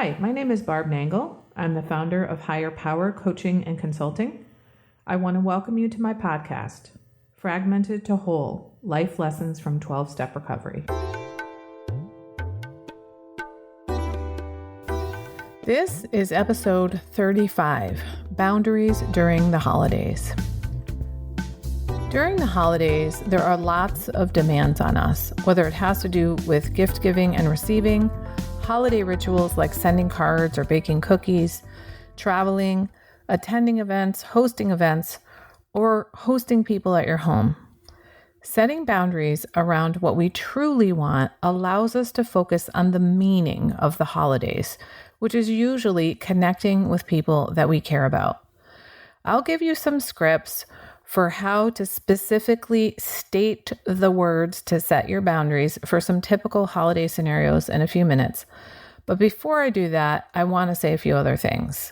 Hi, my name is Barb Nangle. I'm the founder of Higher Power Coaching and Consulting. I want to welcome you to my podcast, Fragmented to Whole, Life Lessons from 12-Step Recovery. This is episode 35, Boundaries During the Holidays. During the holidays, there are lots of demands on us, whether it has to do with gift giving and receiving, holiday rituals like sending cards or baking cookies, traveling, attending events, or hosting people at your home. Setting boundaries around what we truly want allows us to focus on the meaning of the holidays, which is usually connecting with people that we care about. I'll give you some scripts for how to specifically state the words to set your boundaries for some typical holiday scenarios in a few minutes. But before I do that, I want to say a few other things.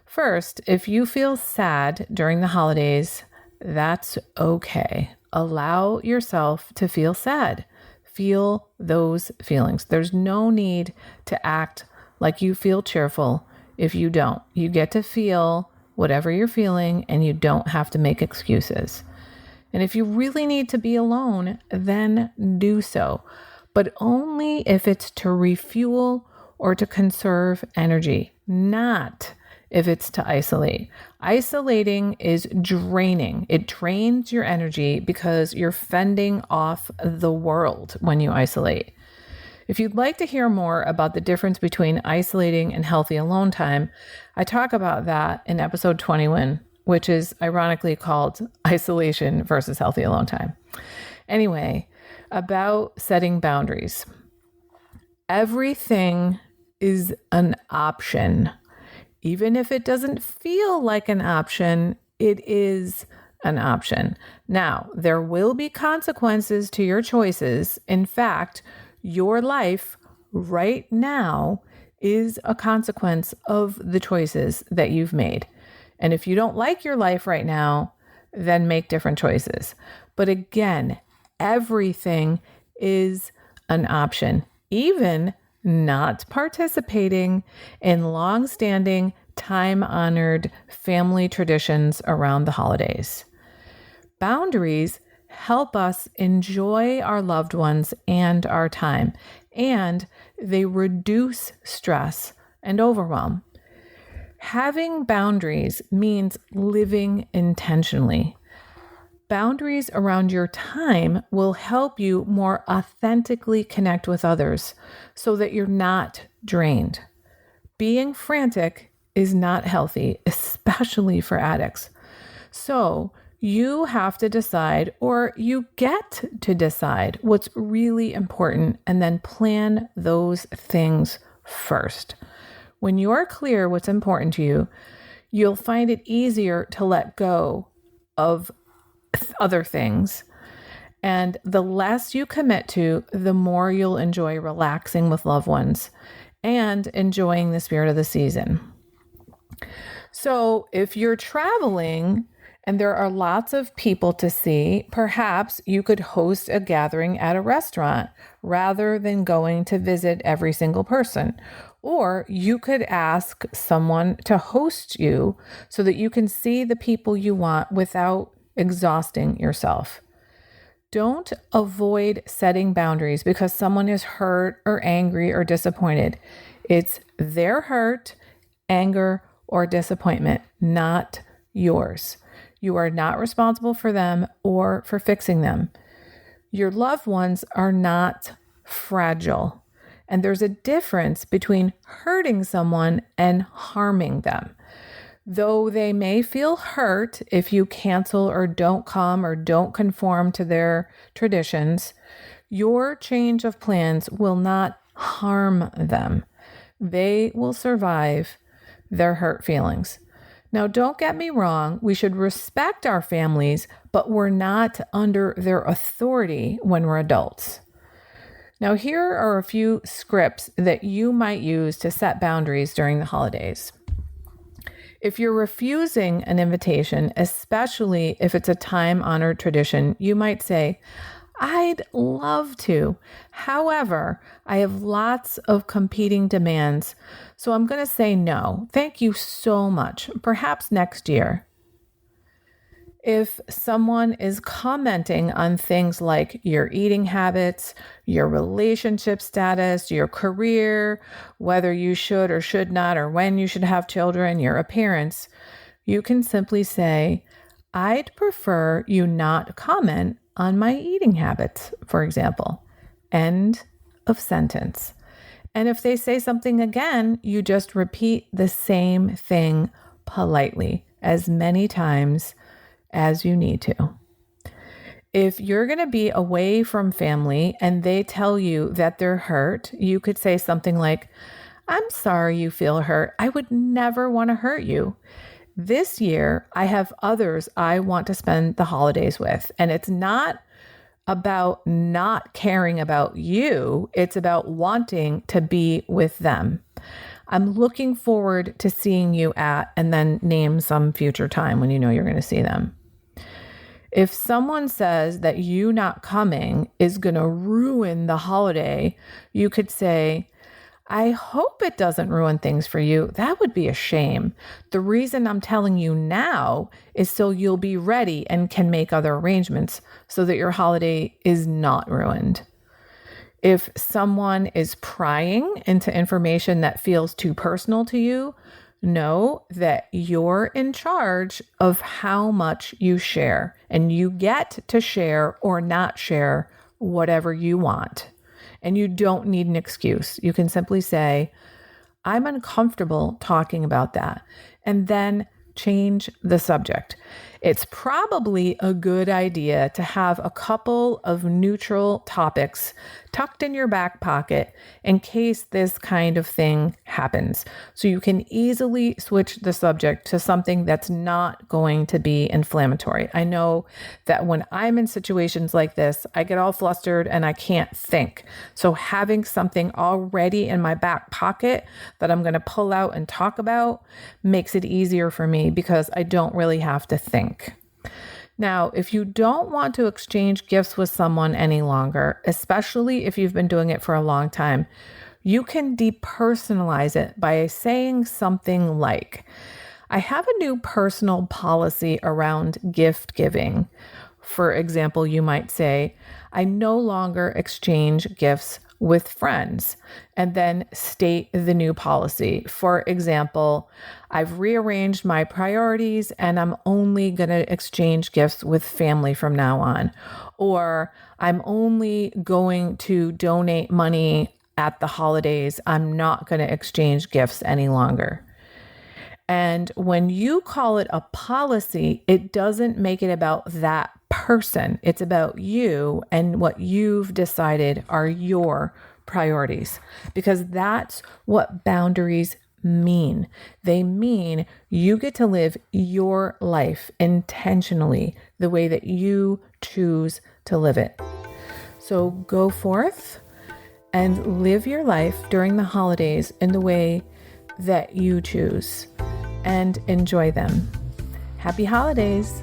First, if you feel sad during the holidays, that's okay. Allow yourself to feel sad. Feel those feelings. There's no need to act like you feel cheerful if you don't. You get to feel whatever you're feeling, and you don't have to make excuses. And if you really need to be alone, then do so, but only if it's to refuel or to conserve energy, not if it's to isolate. Isolating is draining. It drains your energy because you're fending off the world when you isolate. If you'd like to hear more about the difference between isolating and healthy alone time, I talk about that in episode 21, which is ironically called Isolation versus Healthy Alone Time. Anyway, about setting boundaries. Everything is an option. Even if it doesn't feel like an option, it is an option. Now, there will be consequences to your choices. In fact, your life right now is a consequence of the choices that you've made. And if you don't like your life right now, then make different choices. But again, everything is an option, even not participating in long-standing, time-honored family traditions around the holidays. Boundaries help us enjoy our loved ones and our time, and they reduce stress and overwhelm. Having boundaries means living intentionally. Boundaries around your time will help you more authentically connect with others so that you're not drained. Being frantic is not healthy, especially for addicts. So you have to decide, or you get to decide, what's really important and then plan those things first. When you're clear what's important to you, you'll find it easier to let go of other things. And the less you commit to, the more you'll enjoy relaxing with loved ones and enjoying the spirit of the season. So if you're traveling and there are lots of people to see, perhaps you could host a gathering at a restaurant rather than going to visit every single person. Or you could ask someone to host you so that you can see the people you want without exhausting yourself. Don't avoid setting boundaries because someone is hurt or angry or disappointed. It's their hurt, anger, or disappointment, not yours. You are not responsible for them or for fixing them. Your loved ones are not fragile. And there's a difference between hurting someone and harming them. Though they may feel hurt if you cancel or don't come or don't conform to their traditions, your change of plans will not harm them. They will survive their hurt feelings. Now, don't get me wrong, we should respect our families, but we're not under their authority when we're adults. Now, here are a few scripts that you might use to set boundaries during the holidays. If you're refusing an invitation, especially if it's a time-honored tradition, you might say, I'd love to. However, I have lots of competing demands, so I'm going to say no. Thank you so much. Perhaps next year. If someone is commenting on things like your eating habits, your relationship status, your career, whether you should or should not, or when you should have children, your appearance, you can simply say, I'd prefer you not comment on my eating habits, for example. End of sentence. And if they say something again, you just repeat the same thing politely as many times as you need to. If you're going to be away from family and they tell you that they're hurt, you could say something like, I'm sorry you feel hurt. I would never want to hurt you. This year, I have others I want to spend the holidays with. And it's not about not caring about you. It's about wanting to be with them. I'm looking forward to seeing you at, and then name some future time when you know you're going to see them. If someone says that you not coming is going to ruin the holiday, you could say, I hope it doesn't ruin things for you. That would be a shame. The reason I'm telling you now is so you'll be ready and can make other arrangements so that your holiday is not ruined. If someone is prying into information that feels too personal to you, know that you're in charge of how much you share, and you get to share or not share whatever you want. And you don't need an excuse. You can simply say, I'm uncomfortable talking about that, and then change the subject. It's probably a good idea to have a couple of neutral topics tucked in your back pocket in case this kind of thing happens. So you can easily switch the subject to something that's not going to be inflammatory. I know that when I'm in situations like this, I get all flustered and I can't think. So having something already in my back pocket that I'm going to pull out and talk about makes it easier for me because I don't really have to think. Now, if you don't want to exchange gifts with someone any longer, especially if you've been doing it for a long time, you can depersonalize it by saying something like, I have a new personal policy around gift giving. For example, you might say, I no longer exchange gifts with friends, and then state the new policy. For example, I've rearranged my priorities and I'm only going to exchange gifts with family from now on. Or I'm only going to donate money at the holidays. I'm not going to exchange gifts any longer. And when you call it a policy, it doesn't make it about that person. It's about you and what you've decided are your priorities, because that's what boundaries mean. They mean you get to live your life intentionally the way that you choose to live it. So go forth and live your life during the holidays in the way that you choose, and enjoy them. Happy holidays.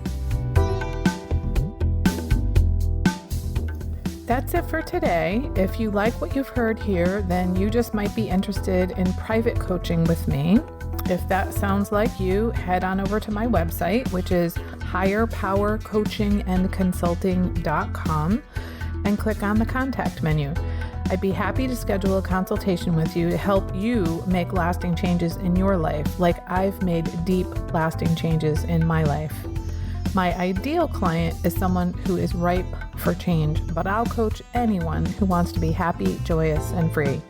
That's it for today. If you like what you've heard here, then you just might be interested in private coaching with me. If that sounds like you, head on over to my website, which is higherpowercoachingandconsulting.com, and click on the contact menu. I'd be happy to schedule a consultation with you to help you make lasting changes in your life, like I've made deep, lasting changes in my life. My ideal client is someone who is ripe for change, but I'll coach anyone who wants to be happy, joyous, and free.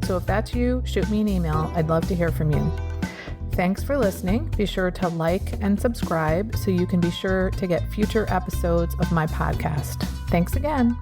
So if that's you, shoot me an email. I'd love to hear from you. Thanks for listening. Be sure to like and subscribe so you can be sure to get future episodes of my podcast. Thanks again.